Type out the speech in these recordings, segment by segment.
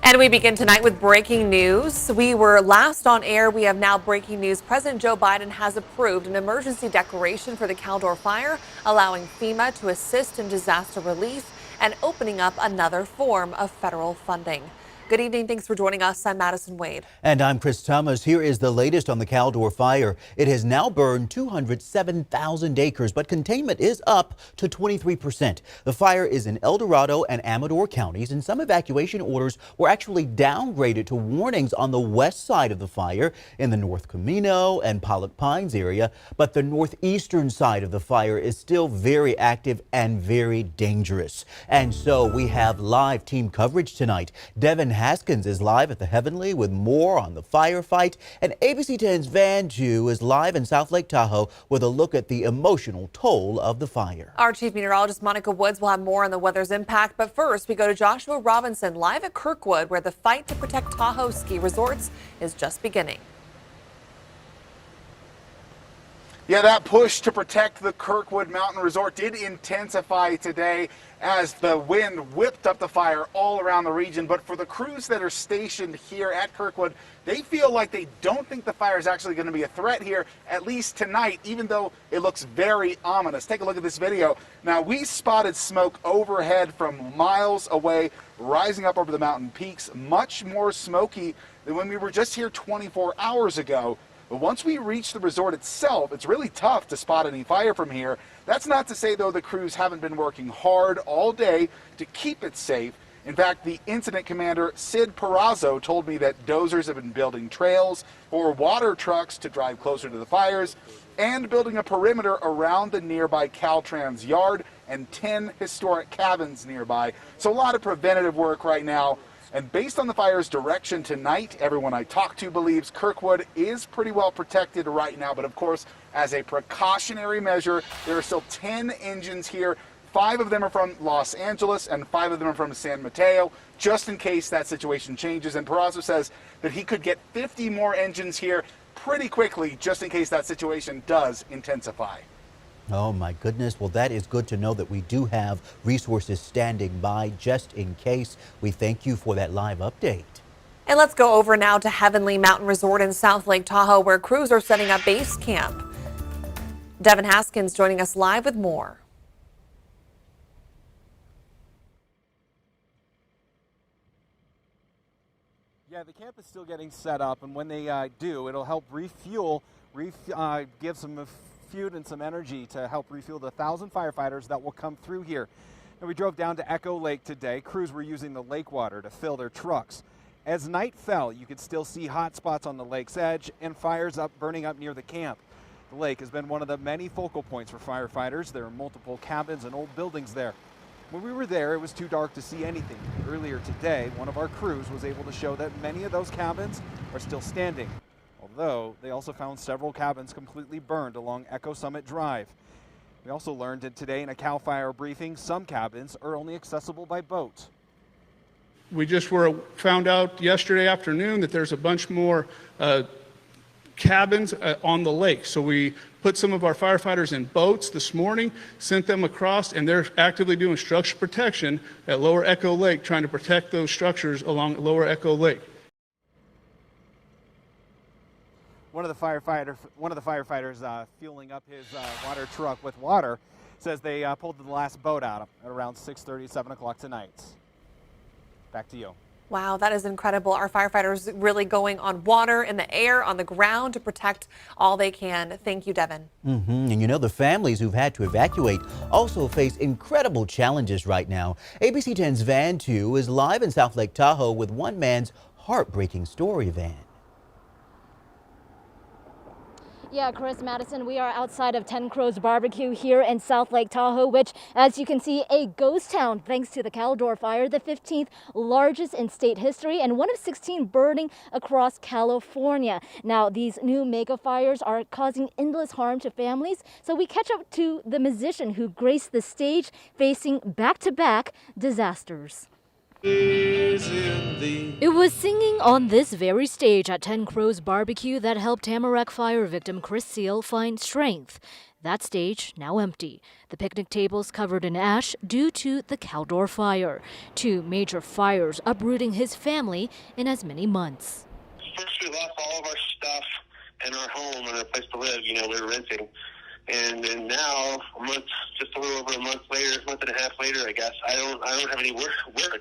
And we begin tonight with breaking news. We were last on air. We have now breaking news. President Joe Biden has approved an emergency declaration for the Caldor Fire, allowing FEMA to assist in disaster relief and opening up another form of federal funding. Good evening. Thanks for joining us. I'm Madison Wade. And I'm Chris Thomas. Here is the latest on the Caldor Fire. It has now burned 207,000 acres, but containment is up to 23%. The fire is in El Dorado and Amador counties, and some evacuation orders were actually downgraded to warnings on the west side of the fire in the North Camino and Pollock Pines area. But the northeastern side of the fire is still very active and very dangerous. And so we have live team coverage tonight. Devin Haskins is live at the Heavenly with more on the firefight, and ABC 10's Van Jew is live in South Lake Tahoe with a look at the emotional toll of the fire. Our chief meteorologist Monica Woods will have more on the weather's impact, but first we go to Joshua Robinson live at Kirkwood, where the fight to protect Tahoe ski resorts is just beginning. Yeah, that push to protect the Kirkwood Mountain Resort did intensify today as the wind whipped up the fire all around the region. But for the crews that are stationed here at Kirkwood, they feel like they don't think the fire is actually going to be a threat here, at least tonight, even though it looks very ominous. Take a look at this video. Now, we spotted smoke overhead from miles away, rising up over the mountain peaks, much more smoky than when we were just here 24 hours ago. But once we reach the resort itself, it's really tough to spot any fire from here. That's not to say, though, the crews haven't been working hard all day to keep it safe. In fact, the incident commander, Sid Perazzo, told me that dozers have been building trails for water trucks to drive closer to the fires and building a perimeter around the nearby Caltrans yard and 10 historic cabins nearby. So a lot of preventative work right now. And based on the fire's direction tonight, everyone I talked to believes Kirkwood is pretty well protected right now. But of course, as a precautionary measure, there are still 10 engines here. 5 of them are from Los Angeles and 5 of them are from San Mateo, just in case that situation changes. And Perazzo says that he could get 50 more engines here pretty quickly, just in case that situation does intensify. Oh my goodness. Well, that is good to know that we do have resources standing by just in case. We thank you for that live update. And let's go over now to Heavenly Mountain Resort in South Lake Tahoe, where crews are setting up base camp. Devin Haskins joining us live with more. Yeah, the camp is still getting set up, and when they do, it'll help refuel, give some food and some energy to help refuel the 1,000 firefighters that will come through here. And we drove down to Echo Lake today. Crews were using the lake water to fill their trucks. As night fell, you could still see hot spots on the lake's edge and fires burning up near the camp. The lake has been one of the many focal points for firefighters. There are multiple cabins and old buildings there. When we were there, it was too dark to see anything. Earlier today, one of our crews was able to show that many of those cabins are still standing, although they also found several cabins completely burned along Echo Summit Drive. We also learned that today in a CAL FIRE briefing, some cabins are only accessible by boat. We just found out yesterday afternoon that there's a bunch more cabins on the lake. So we put some of our firefighters in boats this morning, sent them across, and they're actively doing structure protection at Lower Echo Lake, trying to protect those structures along Lower Echo Lake. One of the firefighters fueling up his water truck with water says they pulled the last boat out at around 6:30, 7 o'clock tonight. Back to you. Wow, that is incredible. Our firefighters really going on water, in the air, on the ground to protect all they can. Thank you, Devin. And you know, the families who've had to evacuate also face incredible challenges right now. ABC 10's Van Jew is live in South Lake Tahoe with one man's heartbreaking story, Van. Yeah, Chris, Madison, we are outside of 10 Crows Barbecue here in South Lake Tahoe, which, as you can see, a ghost town thanks to the Caldor Fire, the 15th largest in state history and one of 16 burning across California. Now, these new mega fires are causing endless harm to families, so we catch up to the musician who graced the stage facing back-to-back disasters. It was singing on this very stage at 10 Crows Barbecue that helped Tamarack fire victim Chris Seal find strength. That stage now empty. The picnic tables covered in ash due to the Caldor Fire. 2 major fires uprooting his family in as many months. First, we lost all of our stuff and our home and our place to live. We were renting. And then now, just a little over a month later, month and a half later, I guess, I don't have any work.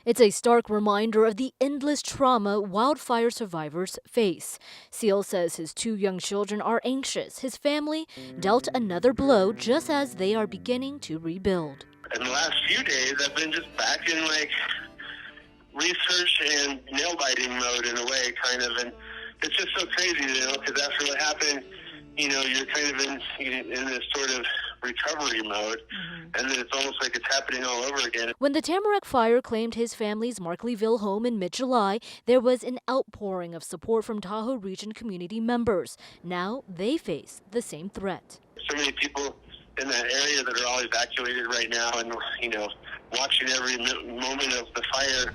It's a stark reminder of the endless trauma wildfire survivors face. Seal says his 2 young children are anxious. His family dealt another blow just as they are beginning to rebuild. In the last few days, I've been just back in research and nail biting mode in a way, kind of, and it's just so crazy, because after what happened, you're kind of in this sort of recovery mode, and then it's almost like it's happening all over again. When the Tamarack Fire claimed his family's Markleyville home in mid-July, there was an outpouring of support from Tahoe region community members. Now they face the same threat. So many people in that area that are all evacuated right now, and watching every moment of the fire.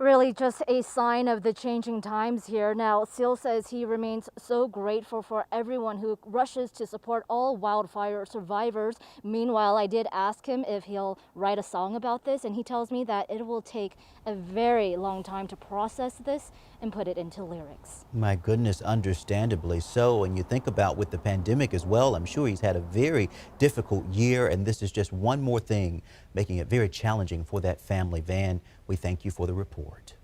Really just a sign of the changing times here. Now, Seal says he remains so grateful for everyone who rushes to support all wildfire survivors. Meanwhile, I did ask him if he'll write a song about this, and he tells me that it will take a very long time to process this and put it into lyrics. My goodness, understandably so. And you think about with the pandemic as well, I'm sure he's had a very difficult year, and this is just one more thing making it very challenging for that family. Van, we thank you for the report.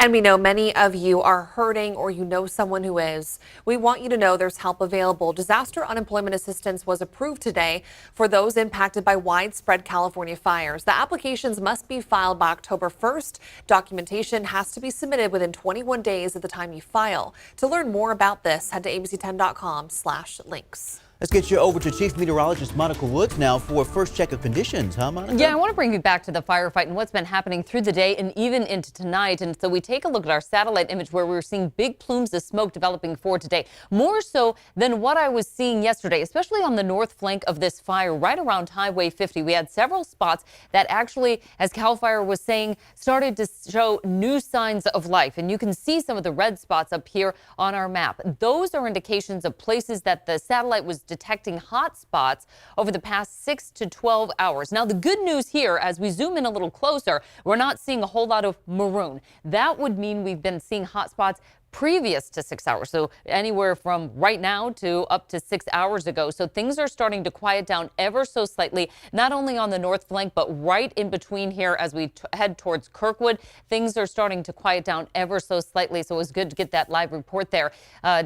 And we know many of you are hurting or you know someone who is. We want you to know there's help available. Disaster unemployment assistance was approved today for those impacted by widespread California fires. The applications must be filed by October 1st. Documentation has to be submitted within 21 days at the time you file. To learn more about this, head to abc10.com/links. Let's get you over to Chief Meteorologist Monica Woods now for a first check of conditions, huh, Monica? Yeah, I want to bring you back to the firefight and what's been happening through the day and even into tonight. And so we take a look at our satellite image where we're seeing big plumes of smoke developing for today, more so than what I was seeing yesterday, especially on the north flank of this fire right around Highway 50. We had several spots that actually, as CAL FIRE was saying, started to show new signs of life. And you can see some of the red spots up here on our map. Those are indications of places that the satellite was detecting hot spots over the past 6 to 12 hours. Now, the good news here, as we zoom in a little closer, we're not seeing a whole lot of maroon. That would mean we've been seeing hot spots previous to 6 hours, so anywhere from right now to up to 6 hours ago. So things are starting to quiet down ever so slightly, not only on the north flank, but right in between here as we head towards Kirkwood. Things are starting to quiet down ever so slightly, so it was good to get that live report there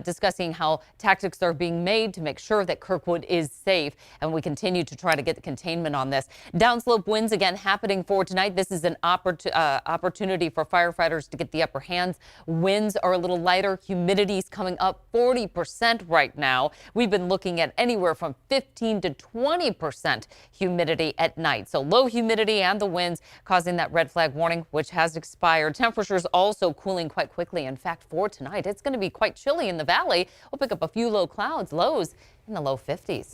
discussing how tactics are being made to make sure that Kirkwood is safe, and we continue to try to get the containment on this. Downslope winds again happening for tonight. This is an opportunity for firefighters to get the upper hands. Winds are a little lighter. Humidity's coming up 40% right now. We've been looking at anywhere from 15 to 20% humidity at night. So low humidity and the winds causing that red flag warning, which has expired. Temperatures also cooling quite quickly. In fact, for tonight, it's going to be quite chilly in the valley. We'll pick up a few low clouds, lows in the low 50s.